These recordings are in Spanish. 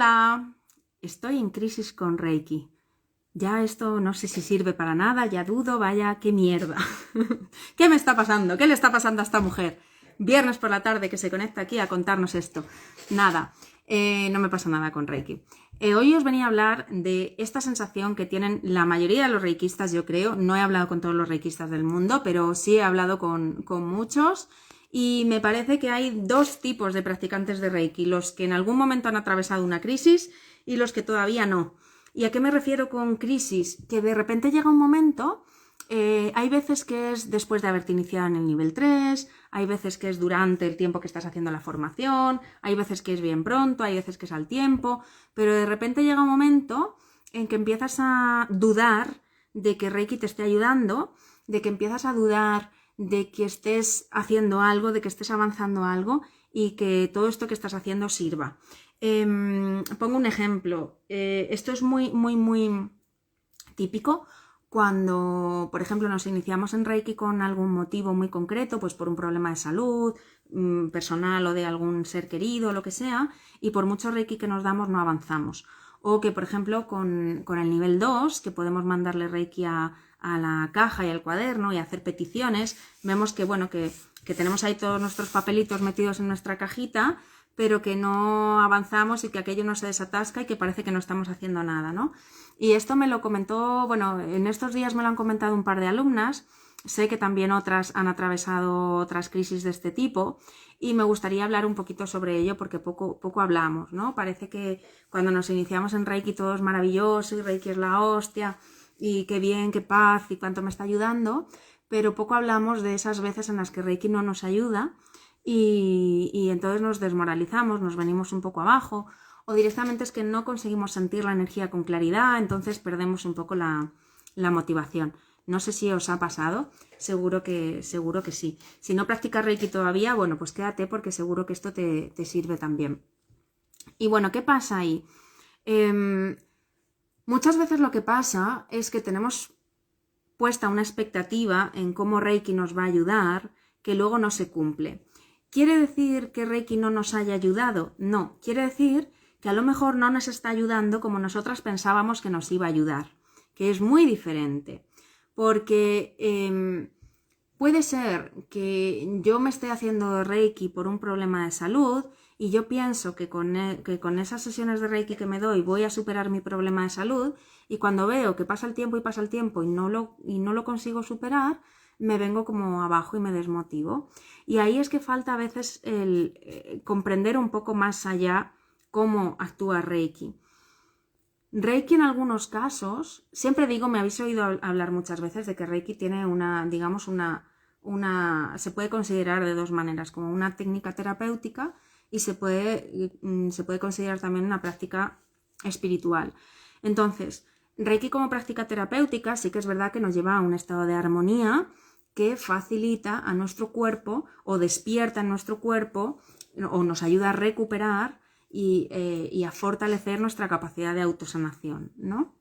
Hola, estoy en crisis con Reiki. Ya esto no sé si sirve para nada, ya dudo, vaya, qué mierda. ¿Qué me está pasando? ¿Qué le está pasando a esta mujer? Viernes por la tarde que se conecta aquí a contarnos esto. Nada, no me pasa nada con Reiki. Hoy os venía a hablar de esta sensación que tienen la mayoría de los reikistas, yo creo. No he hablado con todos los reikistas del mundo, pero sí he hablado con muchos. Y me parece que hay dos tipos de practicantes de Reiki, los que en algún momento han atravesado una crisis y los que todavía no. ¿Y a qué me refiero con crisis? Que de repente llega un momento, hay veces que es después de haberte iniciado en el nivel 3, hay veces que es durante el tiempo que estás haciendo la formación, hay veces que es bien pronto, hay veces que es al tiempo, pero de repente llega un momento en que empiezas a dudar de que Reiki te esté ayudando, de que empiezas a dudar de que estés haciendo algo, de que estés avanzando algo y que todo esto que estás haciendo sirva. Pongo un ejemplo. Esto es muy típico cuando, por ejemplo, nos iniciamos en Reiki con algún motivo muy concreto, pues por un problema de salud personal o de algún ser querido, lo que sea, y por mucho Reiki que nos damos no avanzamos. O que, por ejemplo, con el nivel 2, que podemos mandarle Reiki a la caja y al cuaderno y hacer peticiones, vemos que, bueno, que tenemos ahí todos nuestros papelitos metidos en nuestra cajita, pero que no avanzamos y que aquello no se desatasca y que parece que no estamos haciendo nada, ¿no? Y esto me lo comentó, bueno, en estos días me lo han comentado un par de alumnas, sé que también otras han atravesado otras crisis de este tipo y me gustaría hablar un poquito sobre ello porque poco hablamos, ¿no? Parece que cuando nos iniciamos en Reiki todo es maravilloso y Reiki es la hostia y qué bien, qué paz y cuánto me está ayudando, pero poco hablamos de esas veces en las que Reiki no nos ayuda y entonces nos desmoralizamos, nos venimos un poco abajo o directamente es que no conseguimos sentir la energía con claridad, entonces perdemos un poco la motivación. No sé si os ha pasado, seguro que sí. Si no practicas Reiki todavía, bueno, pues quédate porque seguro que esto te sirve también. Y bueno, ¿qué pasa ahí? Muchas veces lo que pasa es que tenemos puesta una expectativa en cómo Reiki nos va a ayudar que luego no se cumple. ¿Quiere decir que Reiki no nos haya ayudado? No, quiere decir que a lo mejor no nos está ayudando como nosotras pensábamos que nos iba a ayudar, que es muy diferente, porque puede ser que yo me esté haciendo Reiki por un problema de salud y yo pienso que con esas sesiones de Reiki que me doy voy a superar mi problema de salud y cuando veo que pasa el tiempo y no lo consigo superar, me vengo como abajo y me desmotivo. Y ahí es que falta a veces el comprender un poco más allá cómo actúa Reiki. Reiki en algunos casos, siempre digo, me habéis oído hablar muchas veces de que Reiki tiene se puede considerar de dos maneras, como una técnica terapéutica y se puede considerar también una práctica espiritual. Entonces, Reiki como práctica terapéutica sí que es verdad que nos lleva a un estado de armonía que facilita a nuestro cuerpo o despierta en nuestro cuerpo o nos ayuda a recuperar y a fortalecer nuestra capacidad de autosanación, ¿no?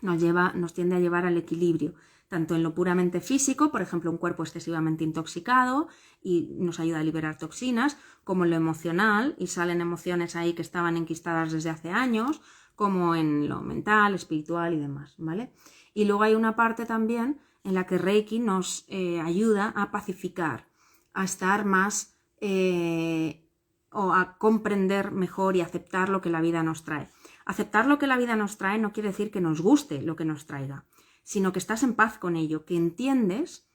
Nos tiende a llevar al equilibrio, tanto en lo puramente físico, por ejemplo, un cuerpo excesivamente intoxicado y nos ayuda a liberar toxinas, como en lo emocional, y salen emociones ahí que estaban enquistadas desde hace años, como en lo mental, espiritual y demás, ¿vale? Y luego hay una parte también en la que Reiki nos ayuda a pacificar, a estar más o a comprender mejor y aceptar lo que la vida nos trae. Aceptar lo que la vida nos trae no quiere decir que nos guste lo que nos traiga, sino que estás en paz con ello, que entiendes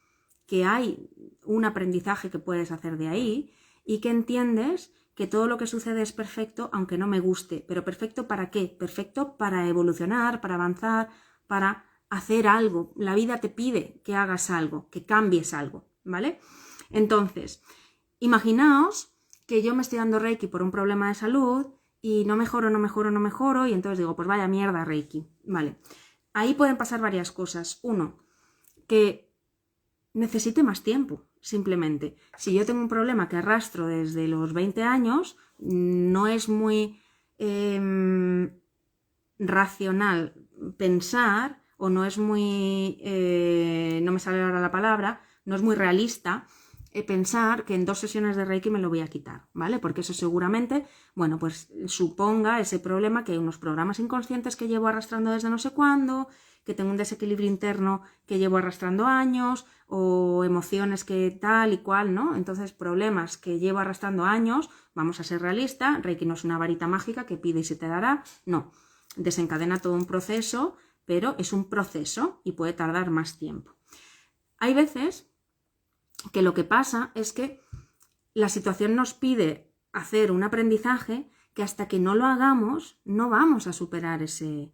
que hay un aprendizaje que puedes hacer de ahí y que entiendes que todo lo que sucede es perfecto aunque no me guste. ¿Pero perfecto para qué? Perfecto para evolucionar, para avanzar, para hacer algo. La vida te pide que hagas algo, que cambies algo, ¿vale? Entonces, imaginaos que yo me estoy dando Reiki por un problema de salud y no mejoro y entonces digo, pues vaya mierda Reiki, vale. Ahí pueden pasar varias cosas. Uno, que necesite más tiempo, simplemente. Si yo tengo un problema que arrastro desde los 20 años, no es muy racional pensar o no es muy, no me sale ahora la palabra, no es muy realista pensar que en 2 sesiones de Reiki me lo voy a quitar, ¿vale? Porque eso seguramente, bueno, pues suponga ese problema que hay unos programas inconscientes que llevo arrastrando desde no sé cuándo, que tengo un desequilibrio interno que llevo arrastrando años, o emociones que tal y cual, ¿no? Entonces, problemas que llevo arrastrando años, vamos a ser realistas, Reiki no es una varita mágica que pide y se te dará, no, desencadena todo un proceso, pero es un proceso y puede tardar más tiempo. Hay veces que lo que pasa es que la situación nos pide hacer un aprendizaje que hasta que no lo hagamos no vamos a superar ese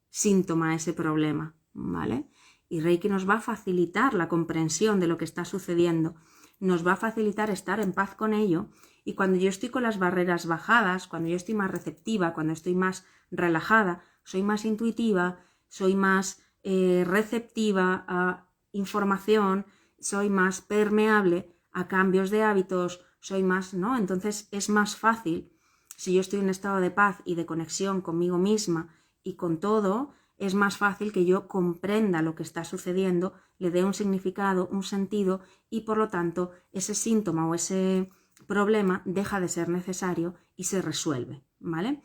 síntoma, ese problema, ¿vale? Y Reiki nos va a facilitar la comprensión de lo que está sucediendo, nos va a facilitar estar en paz con ello, y cuando yo estoy con las barreras bajadas, cuando yo estoy más receptiva, cuando estoy más relajada, soy más intuitiva, soy más receptiva a información, soy más permeable a cambios de hábitos, soy más, ¿no? Entonces es más fácil, si yo estoy en un estado de paz y de conexión conmigo misma y con todo, es más fácil que yo comprenda lo que está sucediendo, le dé un significado, un sentido, y por lo tanto ese síntoma o ese problema deja de ser necesario y se resuelve, ¿vale?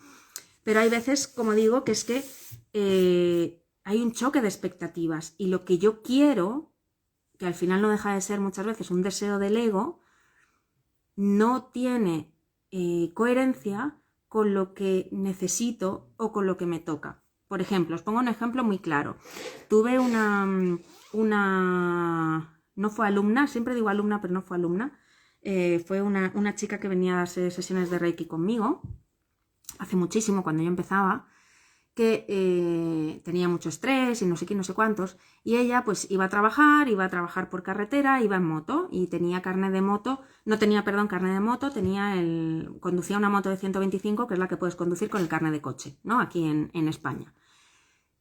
Pero hay veces, como digo, que es que hay un choque de expectativas y lo que yo quiero, que al final no deja de ser muchas veces un deseo del ego, no tiene coherencia con lo que necesito o con lo que me toca. Por ejemplo, os pongo un ejemplo muy claro. Tuve una no fue alumna, siempre digo alumna, pero no fue alumna, fue una chica que venía a hacer sesiones de Reiki conmigo, hace muchísimo, cuando yo empezaba, que tenía mucho estrés y no sé qué, no sé cuántos, y ella pues iba a trabajar por carretera, iba en moto y tenía carne de moto, no tenía, perdón, carne de moto, conducía una moto de 125, que es la que puedes conducir con el carnet de coche, ¿no? Aquí en España.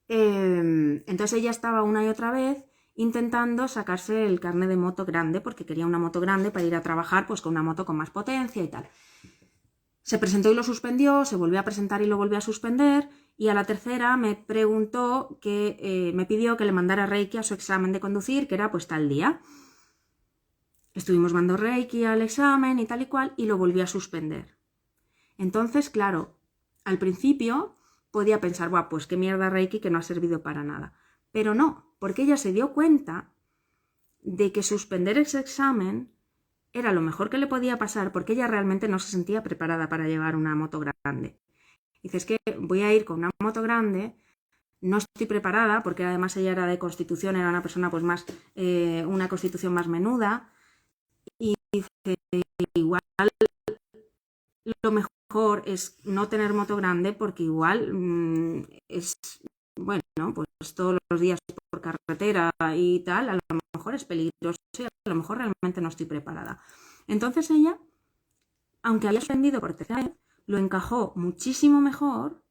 Entonces ella estaba una y otra vez intentando sacarse el carnet de moto grande, porque quería una moto grande para ir a trabajar pues con una moto con más potencia y tal. Se presentó y lo suspendió, se volvió a presentar y lo volvió a suspender, y a la tercera me preguntó me pidió que le mandara Reiki a su examen de conducir, que era pues tal día. Estuvimos mandando Reiki al examen y tal y cual, y lo volvió a suspender. Entonces, claro, al principio podía pensar, buah, pues qué mierda Reiki, que no ha servido para nada. Pero no, porque ella se dio cuenta de que suspender ese examen era lo mejor que le podía pasar, porque ella realmente no se sentía preparada para llevar una moto grande. Dice, es que voy a ir con una moto grande, no estoy preparada, porque además ella era de constitución, era una persona pues más, una constitución más menuda, y dice, igual lo mejor es no tener moto grande, porque igual es, bueno, pues todos los días por carretera y tal, a lo mejor es peligroso y a lo mejor realmente no estoy preparada. Entonces ella, aunque había suspendido por tercera vez, lo encajó muchísimo mejor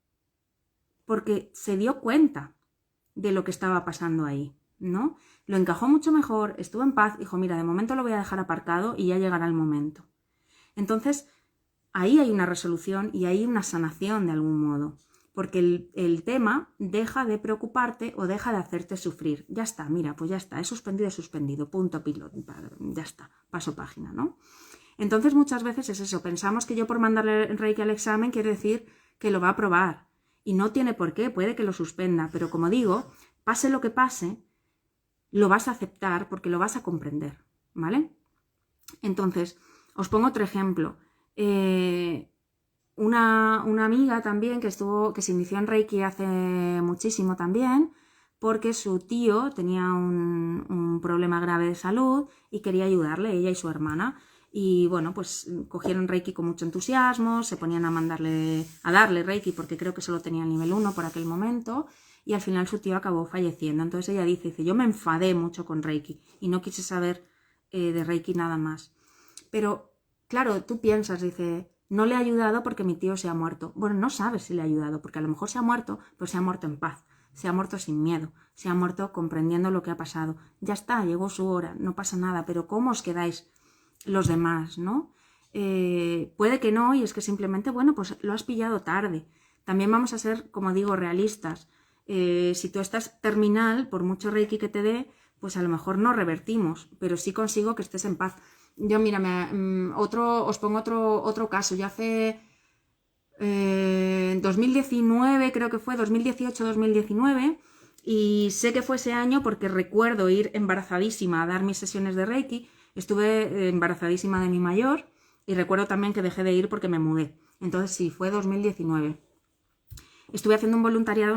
porque se dio cuenta de lo que estaba pasando ahí, ¿no? Lo encajó mucho mejor, estuvo en paz, dijo, mira, de momento lo voy a dejar aparcado y ya llegará el momento. Entonces, ahí hay una resolución y hay una sanación de algún modo, porque el tema deja de preocuparte o deja de hacerte sufrir. Ya está, mira, pues ya está, he suspendido, punto piloto, ya está, paso página, ¿no? Entonces muchas veces es eso, pensamos que yo por mandarle Reiki al examen quiere decir que lo va a aprobar, y no tiene por qué, puede que lo suspenda, pero como digo, pase lo que pase, lo vas a aceptar porque lo vas a comprender, ¿vale? Entonces, os pongo otro ejemplo. Una amiga también que se inició en Reiki hace muchísimo también, porque su tío tenía un problema grave de salud y quería ayudarle, ella y su hermana. Y bueno, pues cogieron Reiki con mucho entusiasmo, se ponían a darle Reiki, porque creo que solo tenía el nivel 1 por aquel momento, y al final su tío acabó falleciendo. Entonces ella dice, yo me enfadé mucho con Reiki y no quise saber de Reiki nada más. Pero claro, tú piensas, dice, no le ha ayudado porque mi tío se ha muerto. Bueno, no sabes si le ha ayudado, porque a lo mejor se ha muerto, pero se ha muerto en paz, se ha muerto sin miedo, se ha muerto comprendiendo lo que ha pasado. Ya está, llegó su hora, no pasa nada, pero ¿cómo os quedáis los demás, no? Puede que no, y es que simplemente, bueno, pues lo has pillado tarde. También vamos a ser, como digo, realistas. Si tú estás terminal, por mucho Reiki que te dé, pues a lo mejor no revertimos, pero sí consigo que estés en paz. Yo, mira, os pongo otro caso. Yo hace 2019, creo que fue 2018-2019, y sé que fue ese año porque recuerdo ir embarazadísima a dar mis sesiones de Reiki. Estuve embarazadísima de mi mayor y recuerdo también que dejé de ir porque me mudé. Entonces sí, fue 2019. Estuve haciendo un voluntariado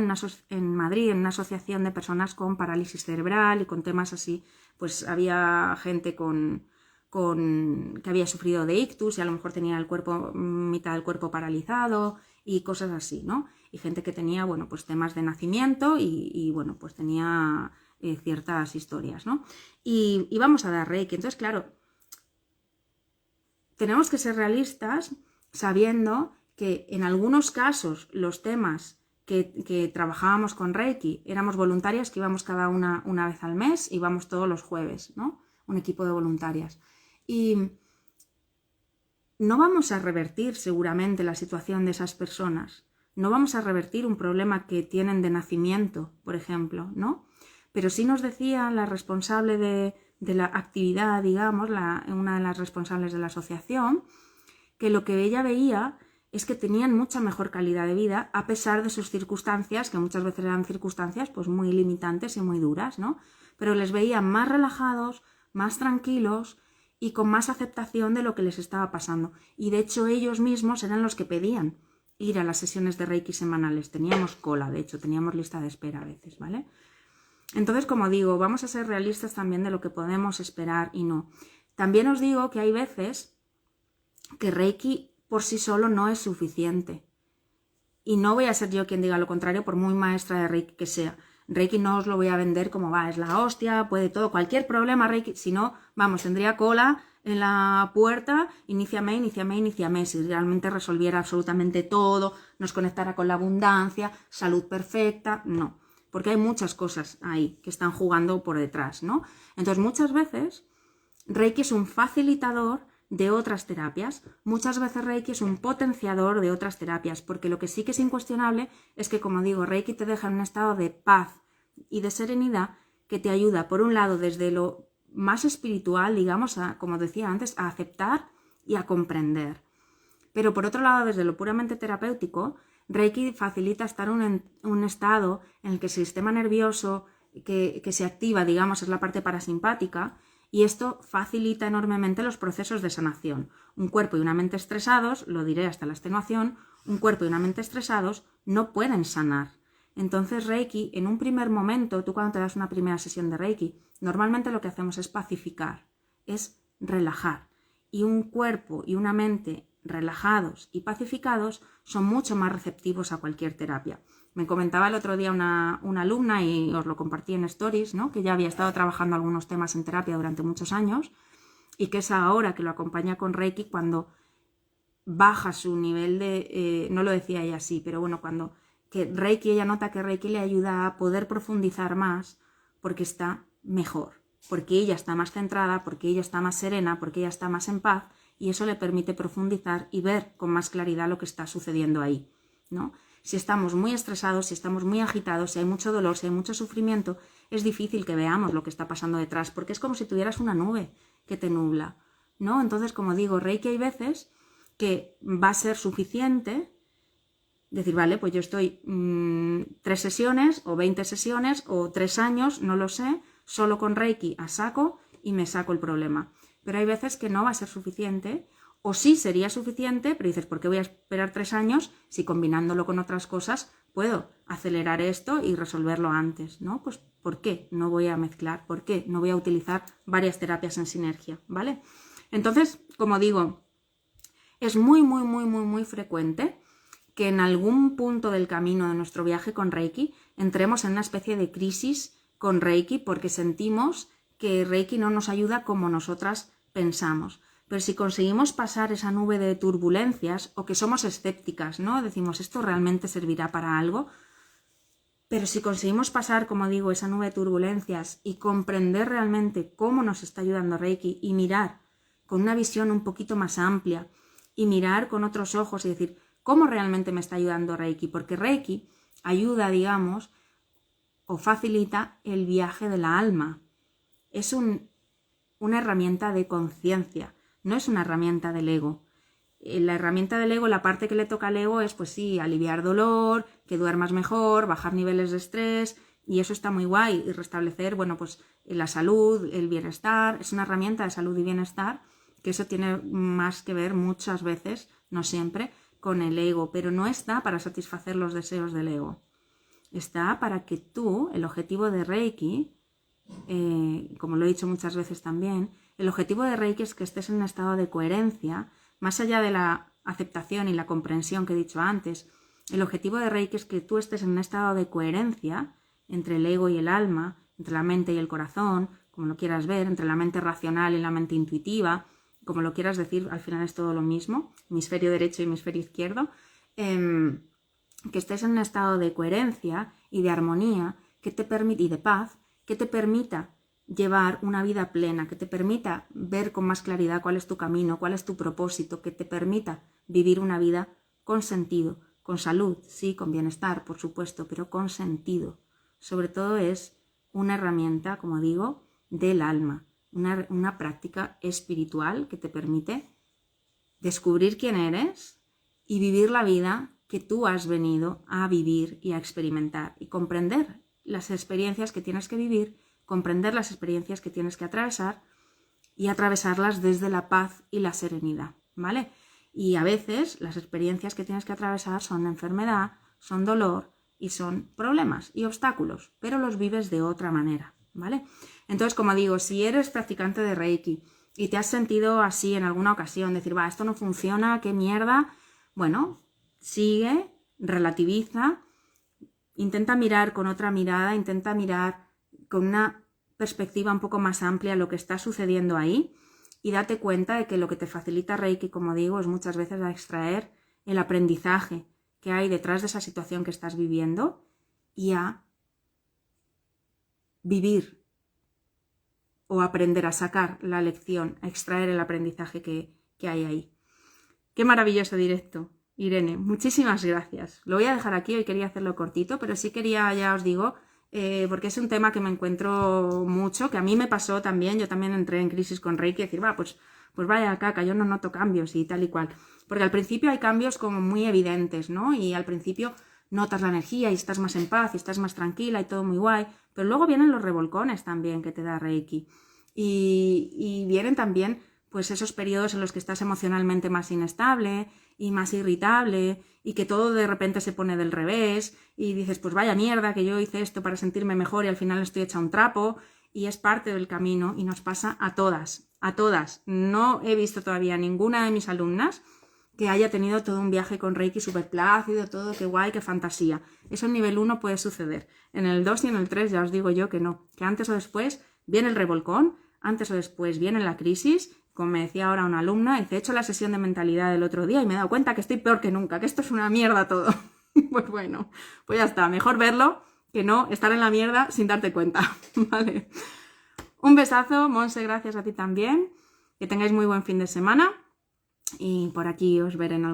en Madrid, en una asociación de personas con parálisis cerebral y con temas así. Pues había gente que había sufrido de ictus y a lo mejor tenía el cuerpo, mitad del cuerpo paralizado y cosas así, ¿no? Y gente que tenía, bueno, pues temas de nacimiento y bueno, pues tenía ciertas historias, ¿no? Y vamos a dar Reiki. Entonces, claro, tenemos que ser realistas sabiendo que en algunos casos los temas que trabajábamos con Reiki éramos voluntarias que íbamos cada una vez al mes, íbamos todos los jueves, ¿no? Un equipo de voluntarias. Y no vamos a revertir seguramente la situación de esas personas, no vamos a revertir un problema que tienen de nacimiento, por ejemplo, ¿no? Pero sí nos decía la responsable de la actividad, digamos, una de las responsables de la asociación, que lo que ella veía es que tenían mucha mejor calidad de vida a pesar de sus circunstancias, que muchas veces eran circunstancias pues muy limitantes y muy duras, ¿no? Pero les veía más relajados, más tranquilos y con más aceptación de lo que les estaba pasando. Y de hecho ellos mismos eran los que pedían ir a las sesiones de Reiki semanales. Teníamos cola, de hecho, teníamos lista de espera a veces, ¿vale? Entonces, como digo, vamos a ser realistas también de lo que podemos esperar y no. También os digo que hay veces que Reiki por sí solo no es suficiente. Y no voy a ser yo quien diga lo contrario, por muy maestra de Reiki que sea. Reiki no os lo voy a vender como va, es la hostia, puede todo, cualquier problema Reiki, si no, vamos, tendría cola en la puerta, iníciame, si realmente resolviera absolutamente todo, nos conectara con la abundancia, salud perfecta, no, porque hay muchas cosas ahí que están jugando por detrás, ¿no? Entonces muchas veces Reiki es un facilitador de otras terapias. Muchas veces Reiki es un potenciador de otras terapias, porque lo que sí que es incuestionable es que, como digo, Reiki te deja en un estado de paz y de serenidad que te ayuda, por un lado, desde lo más espiritual, digamos, como decía antes, a aceptar y a comprender. Pero por otro lado, desde lo puramente terapéutico, Reiki facilita estar en un estado en el que el sistema nervioso que se activa, digamos, es la parte parasimpática, y esto facilita enormemente los procesos de sanación. Un cuerpo y una mente estresados, lo diré hasta la extenuación, un cuerpo y una mente estresados no pueden sanar. Entonces Reiki, en un primer momento, tú cuando te das una primera sesión de Reiki, normalmente lo que hacemos es pacificar, es relajar. Y un cuerpo y una mente relajados y pacificados son mucho más receptivos a cualquier terapia. Me comentaba el otro día una alumna, y os lo compartí en Stories, ¿no? Que ya había estado trabajando algunos temas en terapia durante muchos años y que es ahora que lo acompaña con Reiki cuando baja su nivel de... no lo decía ella así, pero bueno, cuando que Reiki, ella nota que Reiki le ayuda a poder profundizar más porque está mejor, porque ella está más centrada, porque ella está más serena, porque ella está más en paz, y eso le permite profundizar y ver con más claridad lo que está sucediendo ahí, ¿no? Si estamos muy estresados, si estamos muy agitados, si hay mucho dolor, si hay mucho sufrimiento, es difícil que veamos lo que está pasando detrás, porque es como si tuvieras una nube que te nubla, ¿no? Entonces, como digo, Reiki hay veces que va a ser suficiente decir, vale, pues yo estoy 3 sesiones o 20 sesiones o 3 años, no lo sé, solo con Reiki a saco y me saco el problema. Pero hay veces que no va a ser suficiente, o sí sería suficiente, pero dices, ¿por qué voy a esperar 3 años si combinándolo con otras cosas puedo acelerar esto y resolverlo antes, ¿no? Pues ¿por qué no voy a mezclar? ¿Por qué no voy a utilizar varias terapias en sinergia? ¿Vale? Entonces, como digo, es muy frecuente que en algún punto del camino de nuestro viaje con Reiki entremos en una especie de crisis con Reiki porque sentimos que Reiki no nos ayuda como nosotras pensamos. Pero si conseguimos pasar esa nube de turbulencias, o que somos escépticas, ¿no? Decimos, ¿esto realmente servirá para algo? Pero si conseguimos pasar, como digo, esa nube de turbulencias y comprender realmente cómo nos está ayudando Reiki y mirar con una visión un poquito más amplia y mirar con otros ojos y decir, ¿cómo realmente me está ayudando Reiki? Porque Reiki ayuda, digamos, o facilita el viaje de la alma. es una herramienta de conciencia, no es una herramienta del ego. La herramienta del ego, la parte que le toca al ego es, pues sí, aliviar dolor, que duermas mejor, bajar niveles de estrés, y eso está muy guay, y restablecer, bueno, pues la salud, el bienestar, es una herramienta de salud y bienestar, que eso tiene más que ver muchas veces, no siempre, con el ego, pero no está para satisfacer los deseos del ego. Está para que tú, el objetivo de Reiki, como lo he dicho muchas veces también, el objetivo de Reiki es que estés en un estado de coherencia, más allá de la aceptación y la comprensión que he dicho antes. El objetivo de Reiki es que tú estés en un estado de coherencia entre el ego y el alma, entre la mente y el corazón, como lo quieras ver, entre la mente racional y la mente intuitiva, como lo quieras decir, al final es todo lo mismo, hemisferio derecho y hemisferio izquierdo, que estés en un estado de coherencia y de armonía que te permite, y de paz, que te permita llevar una vida plena, que te permita ver con más claridad cuál es tu camino, cuál es tu propósito, que te permita vivir una vida con sentido, con salud, sí, con bienestar, por supuesto, pero con sentido. Sobre todo es una herramienta, como digo, del alma, una práctica espiritual que te permite descubrir quién eres y vivir la vida que tú has venido a vivir y a experimentar y comprender las experiencias que tienes que vivir, comprender las experiencias que tienes que atravesar y atravesarlas desde la paz y la serenidad, ¿vale? Y a veces las experiencias que tienes que atravesar son enfermedad, son dolor y son problemas y obstáculos, pero los vives de otra manera, ¿vale? Entonces, como digo, si eres practicante de Reiki y te has sentido así en alguna ocasión, decir, va, esto no funciona, qué mierda, bueno, sigue, relativiza, intenta mirar con otra mirada, intenta mirar con una perspectiva un poco más amplia lo que está sucediendo ahí y date cuenta de que lo que te facilita Reiki, como digo, es muchas veces a extraer el aprendizaje que hay detrás de esa situación que estás viviendo y a vivir o aprender a sacar la lección, a extraer el aprendizaje que hay ahí. Qué maravilloso directo, Irene, muchísimas gracias. Lo voy a dejar aquí, hoy quería hacerlo cortito, pero sí quería, ya os digo, porque es un tema que me encuentro mucho, que a mí me pasó también, yo también entré en crisis con Reiki, decir, va, pues vaya caca, yo no noto cambios y tal y cual. Porque al principio hay cambios como muy evidentes, ¿no? Y al principio notas la energía y estás más en paz y estás más tranquila y todo muy guay, pero luego vienen los revolcones también que te da Reiki. Y vienen también pues esos periodos en los que estás emocionalmente más inestable y más irritable y que todo de repente se pone del revés y dices, pues vaya mierda que yo hice esto para sentirme mejor y al final estoy hecha un trapo, y es parte del camino y nos pasa a todas, a todas. No he visto todavía ninguna de mis alumnas que haya tenido todo un viaje con Reiki súper plácido, todo qué guay, qué fantasía. Eso en nivel 1 puede suceder. En el 2 y en el 3 ya os digo yo que no, que antes o después viene el revolcón, antes o después viene la crisis. Como me decía ahora una alumna, dice, he hecho la sesión de mentalidad del otro día y me he dado cuenta que estoy peor que nunca, que esto es una mierda todo. Pues bueno, pues ya está, mejor verlo que no estar en la mierda sin darte cuenta, ¿vale? Un besazo, Monse, gracias a ti también, que tengáis muy buen fin de semana y por aquí os veré en algún